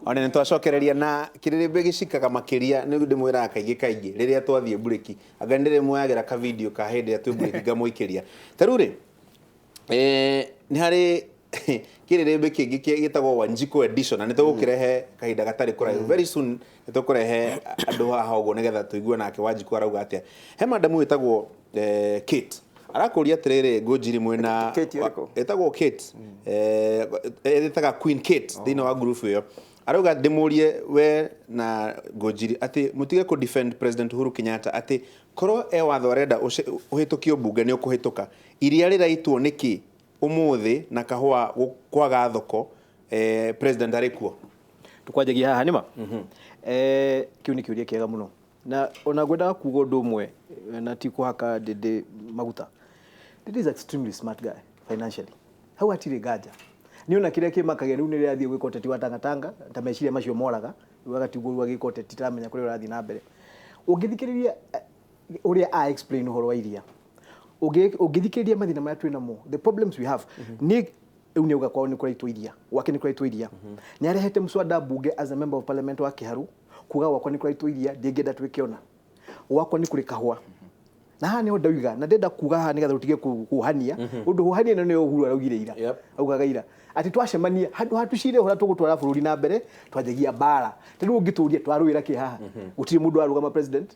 ona nĩ twacokereria na kĩrĩrĩmbĩ gĩcikaga makĩria nĩ ndĩmwĩraga kaingĩ rĩrĩa twathiĩ bureki anga nĩ ndĩmwoyagĩra ka video ka hĩndĩ ya twĩ bureki ngamũikĩria tarũ nĩ harĩ kĩrĩrĩmbĩ kĩngĩ gĩtagwo Wanjiku edition na nĩ tũgũkĩrehe kahinda gatarĩ kũraihu very soon nĩ tũkũrehe andũ haha ũguo nĩgetha tũigue nake Wanjiku arauga atĩa he madamu ĩtagwo Kate arakũria atĩrĩrĩ Ngũnjiri mwena ĩtagwo Kate ĩtaga Queen Kate thĩinĩ wa group ĩyo arauga ndĩmũrie we na Ngũnjiri atĩ mũtige ku defend President Uhuru Kenyatta atĩ korwo watho arenda ũhĩtũkio bunge nĩ ũkũhĩtũka iria rĩraitwo nĩkĩ umuthi na kahua kwaga thoko president arikuo tukwajagia haha nima kiu ni kiuria kiega muno na ona gwenda kuuga undu umwe na ti kuhaka Ndindi maguta. Ndindi is extremely smart guy financially hau atire gaja ni ona kiria kimakagia riu ni riathie gwika uteti wa tangatanga ta meciria macio moraga wagatigwo gwika uteti tamenya kuri urathi na mbere ungithikiriria uria a explain uhoro wa iria ungithikiriria mathina maya twina mo the problems we have ni uniuga kwao ni kuraitwo iria wake ni kuraitwo iria ni arehete mswada bunge as a member of parliament wa Kiharu kuga wakwa ni kuraitwo iria ndingenda twikiona wakwa ni kuri kahua na ha ni ho ndauga na ndenda kuga ha nigatha utige kuhania undu huhania na ni Uhuru araugire ira augaga ira ati twacemania handu hatucire hora tugutwara bururi na mbere twajagia bara riu ngituria twaruira ki haha gutire mundu arugama president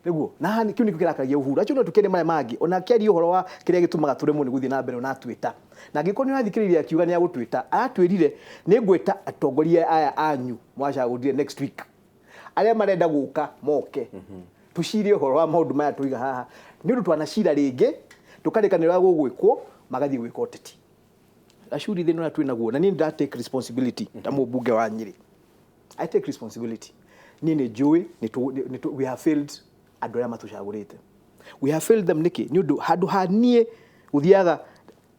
niguo na hani kiu nikio kirakagia Uhuru acho no tukene mara mangi ona kiari uhoro wa kiria gitumaga turemo ni guthii na mbere ona twita na ngiko ni athikiriria akiuga ni agutwita atwirire ni ngwita atongoria aya anyu mwacagurire next week aria marenda guka moke tucirie uhoro wa maundu maya tuiga haha ni undu twanacira ringi tukarikanira gugwikwo magathi gwika uteti ashuri thino na twinaguo na ni nda take responsibility ta mubunge wa Nyeri I take responsibility ni njui we have failed andu aria matucagurite we have failed them niki ni undu handu hanie uthiaga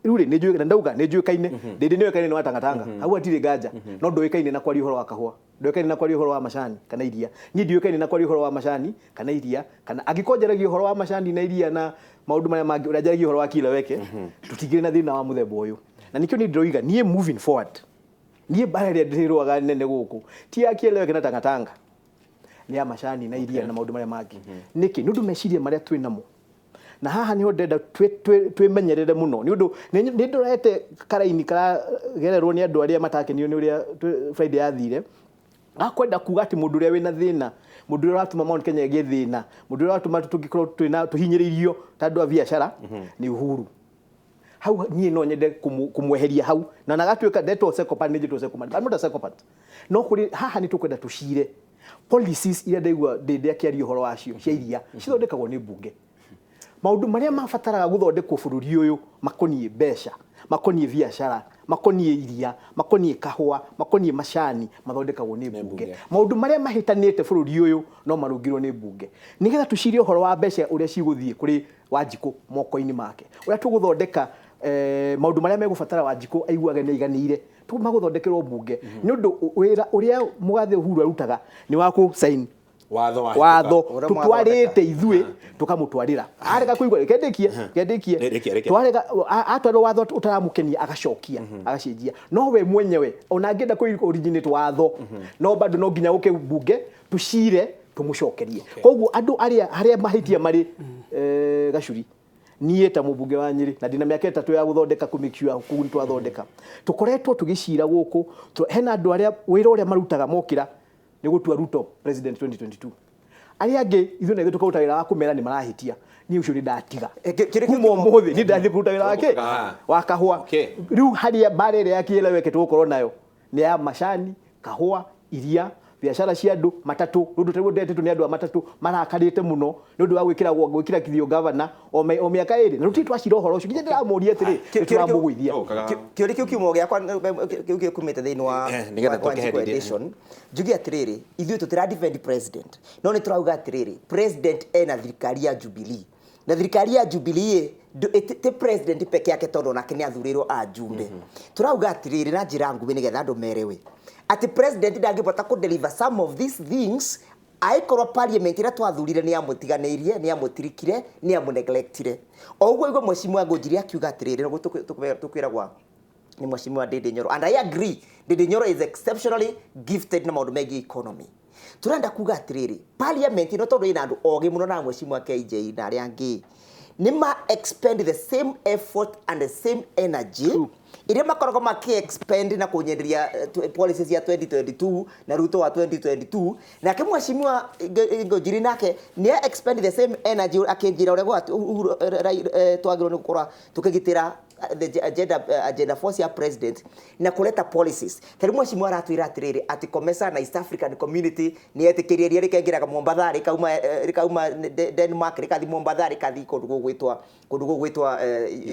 rure ni njui na ndauga ni njui kaine Ndindi ni kaine no tangatanga hau atire ganja no ndoi kaine na kwari uhoro wa kahua ndoi kaine na kwari uhoro wa macani kana iria ni ndoi kaine na kwari uhoro wa macani kana iria kana agikonjeragia uhoro wa macani na iria na maundu maya mangi urajaragia uhoro wa kila weke tutigire na thina wa muthemba uyu na nikio ni ndoiga nie moving forward nie bare ndirwaga nene guku ti akieleweke na tangatanga ni ya macani na iria na maundu maya mangi niki nundu meciria maria twinamo na haha ni ho ndenda twimenyerere muno ni undu ni ndurete karaini kara gererwo ni andu aria matakenio ni uria Friday yathire akwenda kuga ati mundu uria wina thina mundu uria atuma Mount Kenya gie thina mundu uria atuma tugikorwo twina tuhinyiririo tandu a biashara ni Uhuru hau nie no nyende kumweheria hau na nagatwika ndeto psychopath ni jito psychopath I'm not a psychopath no kuri haha ni tukwenda tucire policies iria ndaigua Ndindi akiaria uhoro wacio cia iria cithondekagwo ni bunge maundu maria mabataraga guthondekwo bururi uyu makonie besha makonie biashara makonie iria makonie kahua makonie macani mathondekagwo ni bunge maundu maria mahitanite bururi uyu no marungirwo ni bunge nigetha tucirie uhoro wa besha uria ciguthie kuri Wanjiku moko-ini make uria tuguthondeka maundu maria megubatara Wanjiku aiguage ni iganire tumaguthondekerwo bunge ni undu wira uria mugathe Uhuru arutaga ni wa ku sign watho tutwarite ithue tukamutwarira arega kuigwa kendekie twarega atwaro watho utaramukenia agacokia agacenjia no we mwenyewe ona ngenda ku originate watho no bado no nginya uke bunge tucire tumucokerie koguo andu aria mahitia mari gacuri nie ta mubunge wa Nyeri na ndina miaka 3 ya guthondeka kumikua kuni twathondeka tukoretwo tugicira guku hena andu aria wira uria marutaga mokira ni gutua Ruto president 2022 aria angi ithu na tukaruta wira wa kumera ni marahitia ni ucio ni ndatiga kuma muthi ni ndathi kuruta wira wake wa kahua riu haria barere yakieleweke tugukorwo nayo ni ya macani kahua iria biashara cia andu matatu nundu tebu ndetetu ni andu a matatu marakarite muno nundu wa gwikira kithio governor o miaka iri na ruti twacira uhoro ucio nginya ndiramuria atiri turamugwithia kiuri kiu kiumo giakwa kiu kumite thiini wa nigetha tukehe edition njugi atiriri ithuĩ tutira defend president no ni turauga atiriri president ena thirikari ya Jubilee na thirikari ya Jubilee te president peke yake tondu nake ni athurirwo ajumbe turauga atiriri na njira nguvi nigetha andu merewe ati president ndangibota ku deliver some of these things aikorwo parliament ira twathurire ni amutiganeirie ni amutirikire ni amuneglectire ogwo igwo mwecimu Ngũnjiri akiuga atiriri no tukwira gwa ni Mheshimiwa Ndindi Nyoro, and I agree Ndindi Nyoro is exceptionally gifted na maundu megi economy. Turenda kuga atiriri parliament no tondu ina andu ogi muno na Mheshimiwa KJ na aria angi nima expend the same effort and the same energy iria makoragwo maki-expend na kunyenderia policies ya 2022 na Ruto wa 2022 na ke Mheshimiwa Ngojiri nake ni expend the same energy akinjira uria twagirwo ni gukora tukigitira the agenda force ya president na kuleta policies tari Mheshimiwa aratwira atiriri ati COMESA na East African Community ni etikiriria rikaingira Mombasa rikauma Denmark rikathi Mombasa rikathi kundu gugwitwa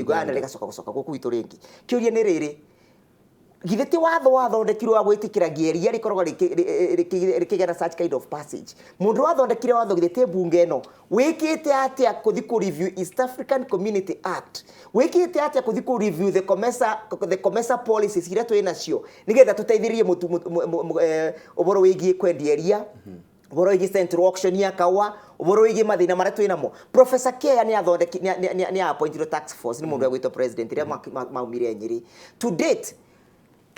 Uganda rikacoka gucoka guku itu ringi kiuria ni riri githeti wathondekirwo wa gwitikira gieria rikoragwo rikigera such kind of passage mundu wathondekire watho githeti bunge eno wikite atia kuthi ku review East African Community Act wikite atia kuthi ku review the COMESA policies iria twina cio nigetha tuteithirie uboro wigie kwendieria uboro wigie central auction ya kawa uboro wigie mathina maria twinamo Professor Kea ni appointed tax force ni mundu agwitwo president iria maumire Nyeri to date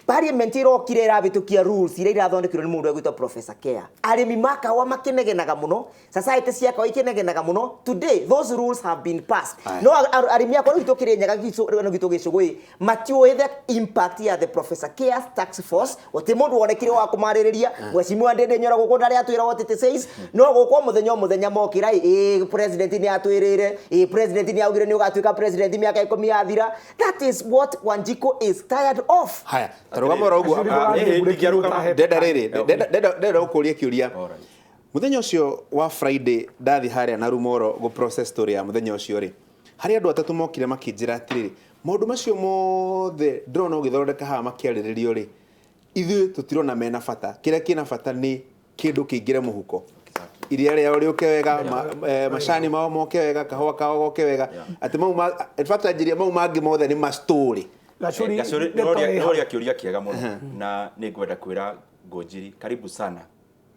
Parliament irokire irabitukia rules iria irathondekirwo ni mundu agwitwo Professor Kea arimi makawa makenegenaga muno society cia kawa ikenegenaga muno today those rules have been passed no arimi akwa ritukire nyaga gitu gicugui matiuĩ the impact ya the Professor Kea tax force ote mundu wonekire wa kumaririria Mheshimiwa Ndindi Nyoro guko ndari atwira what it says no guko muthenya mokira president ni atwirire president ni augire ni ugatuika president miaka 10 yathira that is what Wanjiku is tired of. Haya tarugama uguo ndenda ukuria kiuria muthenya ucio wa Friday ndathi haria na Rumoro go process story ya muthenya ucio ri hari andu atatu mokire makinjira atiriri maundu macio mothe ndrona ugithondeka ha makiariririo ri ithu tutirona mena bata kiria kina bata ni kindu kingire muhuko iria ria uri ukewega macani mao moke wega kahwa kao goke wega ati mau in fact ajiria mau mangi mothe ni ma story Gacuri noria kiuria kiega muno na ningwenda kwira Ngojiri karibu sana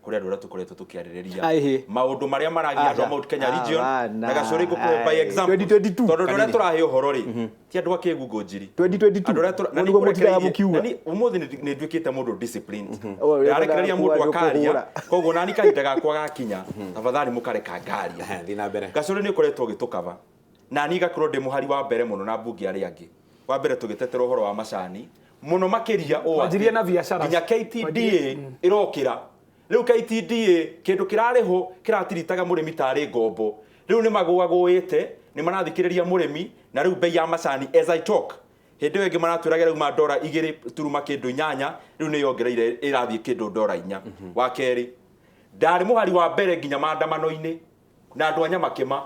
kuri andu tukoretwo tukiaririria maundu maria maragia andu Mount Kenya region na Gacuri guko by example 2022 tondu ndoria turahe uhoro ri ti andu akiegu Ngojiri 2022 niguo mutiga mukiuga umuthi ni ndwikite mundu disciplined arekereria mundu akaria koguo nani kahinda gakwa gakinya tafadhali mukareka ngaria thina mbere Gacuri ni ukoretwo gitukava na ni gakorwo ndi muhari wa mbere muno na mbunge ari angi wa mbere tugitetera uhoro wa macani muno makiria o ajirie na biashara nginya KTDA irokira riu KTDA kindu kirariho kiratiritaga murimi tari ngombo riu ni magwagwite ni marathikiriria murimi na riu bei ya macani as I talk hindi wengi maratwiraga riu ma $2 turuma kindu 8 riu ni yongereire irathie kindu $4 wa keri ndari muhari wa mbere nginya maandamano-ini na andu anya makima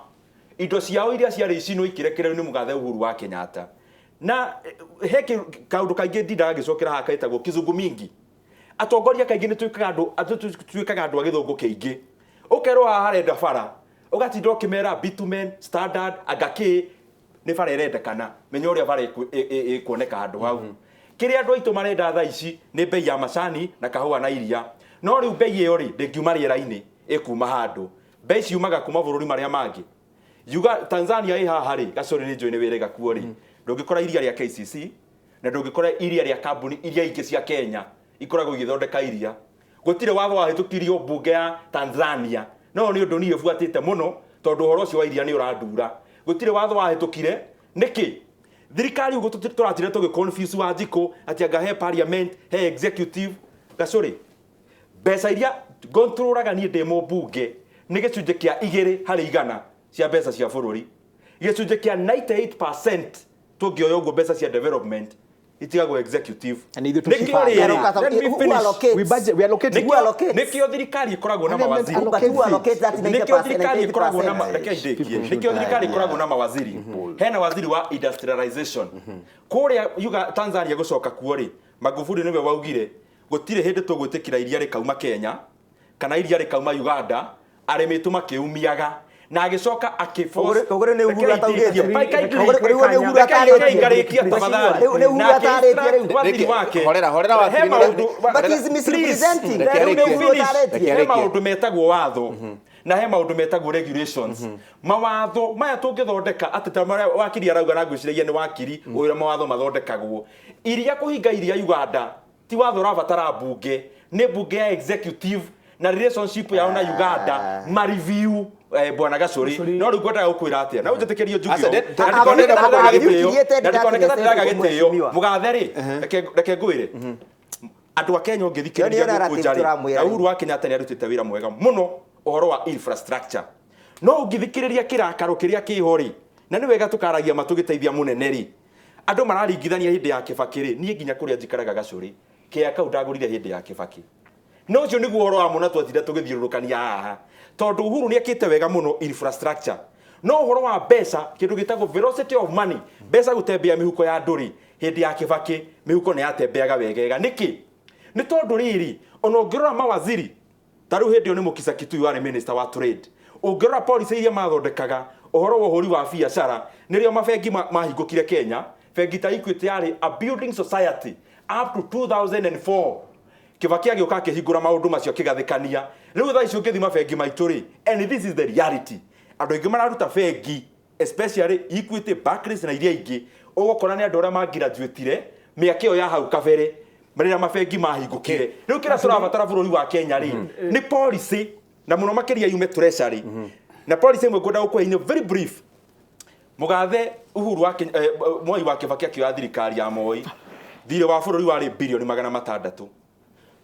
indo ciao iria ciari icino ikirekererio ni mugathe Uhuru wa Kenyatta na heki kaundu kaingi ndindaga gicokera haka itagwo kizungu mingi atongoria kaingi ni twikaga andu agithungu kiingi ukerwo harenda bara ugatinda ukimera bitumen standard agaki ni bara irendekana menya uria bara ikuoneka andu hau kiria andu aitu marenda thaa ici ni bei ya macani na kahua na iria no riu bei iyo ri ndingiuma riera-ini ikuma handu bei ciumaga kuma bururi maria mangi yuga Tanzania iha hari Gacuri ni njui ni wirega kuo ri ndungikora iria ria KCC na ndungikora iria ria kambuni iria ingi cia Kenya ikoragwo igithondeka iria gutire watho wahitukirio bunge ya Tanzania no ni undu niyo buatite muno tondu horo cio wa iria ni urandura gutire watho wahitukire niki thirikari ugo turatire tugiconfuse Wanjiku ati anga he parliament he executive Gacuri mbeca iria gontroraga ni ndemo bunge ni gicunje kia 2% cia mbeca cia bururi gicunje kia 98% tugioyo ugo mbeca cia development itigago executive nikio thirikari ikoragwo na mawaziri nikio thirikari ikoragwo na mawaziri hena waziri wa industrialization kuria yuga Tanzania gucoka kuori Magufuli niwe waugire gutire hindi tugwitikira iria rikauma Kenya kana iria rikauma Uganda arimitu makiumiaga na agicoka kogore ne Uhuru ataugetie horera but is misrepresenting maundu metagwo watho na he maundu metagwo regulations mawatho maya tungithondeka ateta maria wakiri arauga na ngwiciragia ni wakiri uira mawatho mathondekagwo iria kuhinga iria Uganda ti watho rabatara bunge ni bunge ya executive na relationship yao na Uganda ma review bwana Gacuri no riu ngwenda gukwira atia na unjitikirio njugio ndikooneka gitio mugathe ri reke ngwire andu a Kenya ngithikiriria kunjari na Uhuru wa Kenyatta ni arutite wira mwega muno uhoro wa infrastructure no ngithikiriria kirakaro kiria kihori na ni wega tukaragia matugiteithia muneneri andu mararingithania hindi ya Kibaki ri nie nginya kuria njikaraga Gacuri kia kau ndagurire hindi ya Kibaki no ucio niguo uhoro wa muna twatinde tugithiurukania haha tondu Uhuru ni akite wega muno infrastructure no uhoro wa mbeca kindu gitagwo velocity of money mbeca gutembea mihuko ya nduri hindi ya Kibaki mihuko ni yatembeaga wegega niki ni tondu riri ona ngirora mawaziri taru hindi oni Mukisa Kitui wari minister wa trade ngirora policy iria mathondekaga uhoro wa uhuri wa biashara nirio mabengi mahingukire Kenya bengi ta Equity yari a building society up to 2004 Kibaki agioka akihingura maundu macio kigathikania riu thaa icio ngithi mabengi maitu ri and this is the reality andu ingi mararuta bengi especially Equity Barclays na iria ingi ugokora ni andu aria mangraduatire miaka iyo ya hau kabere marira mabengi mahingukire riu kira turabatara bururi wa Kenya ri ni policy na muno makiria yume treasury na policy imwe ngwenda gukweini very brief mugathe Uhuru wa Moi wa Kibaki akioya thirikari ya Moi thire wa bururi wari bilioni 600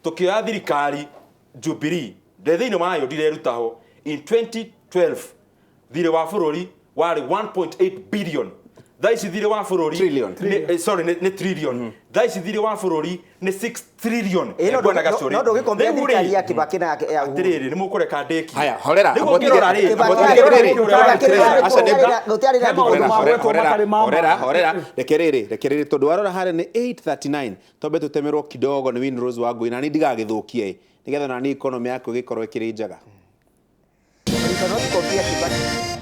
tukioya thirikari Jubilee ndethini mayo ndirerutaho in 2012 thire wa bururi wari 1.8 billion thaici thire wa bururi ni trillion thaici thire wa bururi ni 6 trillion bwana Gacuri no ndo gikombea thirikari ya Kibaki na ya Uhuru atiriri ni mukureka ndeki haya horera horera rekerere tondu warora hare ni 839 tombe tutemerwo kidogo ni Winrose wa Ngui na ni ndigagithukie nigetha na ni economy yako gikorwo ikiri njaga cannot compare Kibaki